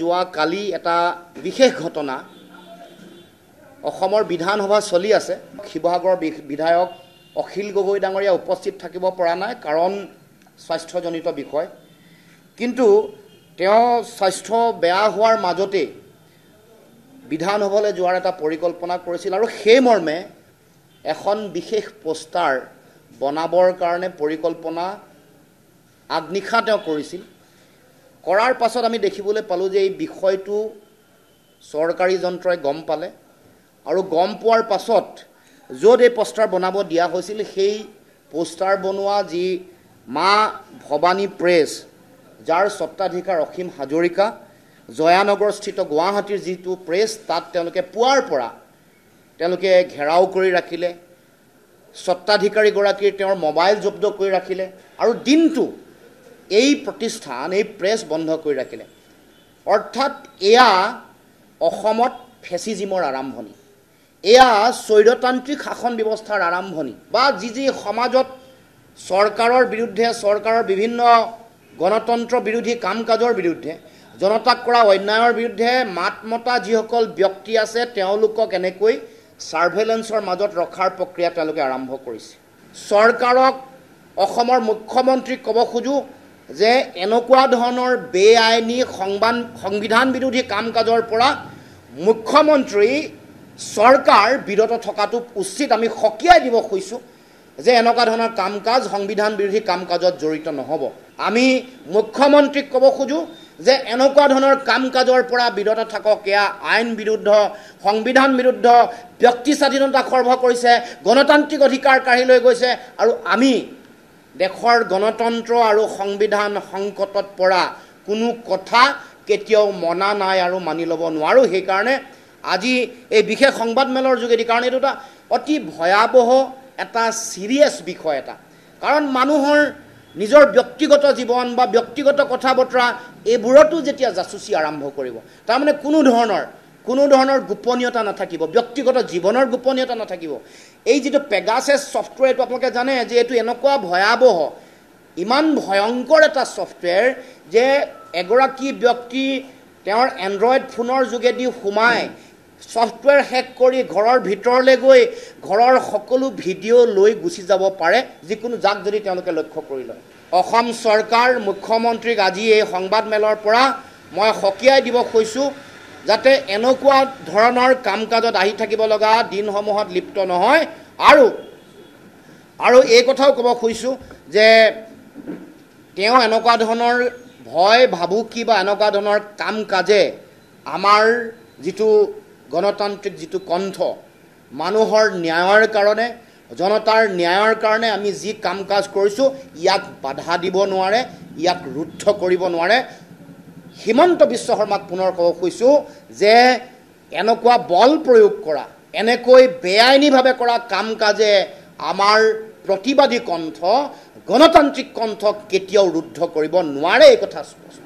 যোৱা কালি এটা বিশেষ ঘটনা অসমৰ বিধানসভা চলি আছে। শিৱসাগৰৰ বিধায়ক অখিল গগৈ ডাঙৰীয়া উপস্থিত থাকিব পৰা নাই কাৰণ স্বাস্থ্যজনিত বিষয়, কিন্তু তেওঁ স্বাস্থ্য বেয়া হোৱাৰ মাজতে বিধানসভালৈ যোৱাৰ এটা পৰিকল্পনা কৰিছিল আৰু সেই মৰ্মে এখন বিশেষ পোষ্টাৰ বনাবৰ কাৰণে পৰিকল্পনা আগনিশা তেওঁ কৰিছিল। কৰাৰ পাছত আমি দেখিবলৈ পালোঁ যে এই বিষয়টো চৰকাৰী যন্ত্ৰই গম পালে আৰু গম পোৱাৰ পাছত য'ত এই পোষ্টাৰ বনাব দিয়া হৈছিল সেই পোষ্টাৰ বনোৱা যি মা ভৱানী প্ৰেছ, যাৰ স্বত্বাধিকাৰ অসীম হাজৰিকা, জয়ানগৰস্থিত গুৱাহাটীৰ যিটো প্ৰেছ, তাত তেওঁলোকে পুৱাৰ পৰা তেওঁলোকে ঘেৰাও কৰি ৰাখিলে, স্বত্বাধিকাৰীগৰাকীৰ তেওঁৰ মোবাইল জব্দ কৰি ৰাখিলে আৰু দিনটো এই প্ৰতিষ্ঠান এই প্ৰেছ বন্ধ কৰি ৰাখিলে। অৰ্থাৎ এয়া অসমত ফেচিজিমৰ আৰম্ভণি, এয়া স্বৈৰতান্ত্ৰিক শাসন ব্যৱস্থাৰ আৰম্ভণি, বা যি সমাজত চৰকাৰৰ বিৰুদ্ধে, চৰকাৰৰ বিভিন্ন গণতন্ত্ৰ বিৰোধী কাম কাজৰ বিৰুদ্ধে, জনতাক কৰা অন্যায়ৰ বিৰুদ্ধে মাত মতা যিসকল ব্যক্তি আছে তেওঁলোকক এনেকৈ ছাৰ্ভেলেন্সৰ মাজত ৰখাৰ প্ৰক্ৰিয়া তেওঁলোকে আৰম্ভ কৰিছে। চৰকাৰক, অসমৰ মুখ্যমন্ত্ৰীক ক'ব খোজোঁ যে এনেকুৱা ধৰণৰ বেআইনী সংবিধান বিৰোধী কাম কাজৰ পৰা মুখ্যমন্ত্ৰী চৰকাৰ বিৰত থকাটো উচিত। আমি সকীয়াই দিব খুজিছোঁ যে এনেকুৱা ধৰণৰ কাম কাজ সংবিধান বিৰোধী কাম কাজত জড়িত নহ'ব। আমি মুখ্যমন্ত্ৰীক ক'ব খোজোঁ যে এনেকুৱা ধৰণৰ কাম কাজৰ পৰা বিৰত থাকক। এয়া আইন বিৰুদ্ধ, সংবিধান বিৰুদ্ধ, ব্যক্তি স্বাধীনতা খৰ্ব কৰিছে, গণতান্ত্ৰিক অধিকাৰ কাঢ়ি লৈ গৈছে আৰু আমি দেশৰ গণতন্ত্ৰ আৰু সংবিধান সংকটত পৰা কোনো কথা কেতিয়াও মনা নাই আৰু মানি ল'ব নোৱাৰোঁ। সেইকাৰণে আজি এই বিশেষ সংবাদমেলৰ যোগেদি, কাৰণ এইটো এটা অতি ভয়াৱহ এটা চিৰিয়াছ বিষয় এটা, কাৰণ মানুহৰ নিজৰ ব্যক্তিগত জীৱন বা ব্যক্তিগত কথা বতৰা এইবোৰতো যেতিয়া জাচুচি আৰম্ভ কৰিব, তাৰমানে কোনো ধৰণৰ গোপনীয়তা নাথাকিব, ব্যক্তিগত জীৱনৰ গোপনীয়তা নাথাকিব। এই যিটো পেগাছাছ ছফ্টৱেৰ, এইটো আপোনালোকে জানে যে এইটো এনেকুৱা ভয়াৱহ, ইমান ভয়ংকৰ এটা ছফ্টৱেৰ যে এগৰাকী ব্যক্তি তেওঁৰ এণ্ড্ৰইড ফোনৰ যোগেদি সোমাই ছফ্টৱেৰ হেক কৰি ঘৰৰ ভিতৰলৈ গৈ ঘৰৰ সকলো ভিডিঅ' লৈ গুচি যাব পাৰে, যিকোনো যাক যদি তেওঁলোকে লক্ষ্য কৰি লয়। অসম চৰকাৰ, মুখ্যমন্ত্ৰীক আজি এই সংবাদমেলৰ পৰা মই সকীয়াই দিব খুজিছোঁ যাতে এনেকুৱা ধৰণৰ কাম কাজত আহি থাকিব লগা দিনসমূহত লিপ্ত নহয়। আৰু এই কথাও ক'ব খুজিছোঁ যে তেওঁ এনেকুৱা ধৰণৰ ভয় ভাবুকি বা এনেকুৱা ধৰণৰ কাম কাজে আমাৰ যিটো গণতান্ত্ৰিক যিটো কণ্ঠ, মানুহৰ ন্যায়ৰ কাৰণে, জনতাৰ ন্যায়ৰ কাৰণে আমি যি কাম কাজ কৰিছোঁ, ইয়াক বাধা দিব নোৱাৰে, ইয়াক ৰুদ্ধ কৰিব নোৱাৰে। হিমন্ত বিশ্ব শৰ্মাক পুনৰ ক'ব খুজিছোঁ যে এনেকুৱা বল প্ৰয়োগ কৰা, এনেকৈ বেআইনীভাৱে কৰা কাম কাজে আমাৰ প্ৰতিবাদী কণ্ঠ, গণতান্ত্ৰিক কণ্ঠক কেতিয়াও ৰুদ্ধ কৰিব নোৱাৰে, এই কথা স্পষ্ট।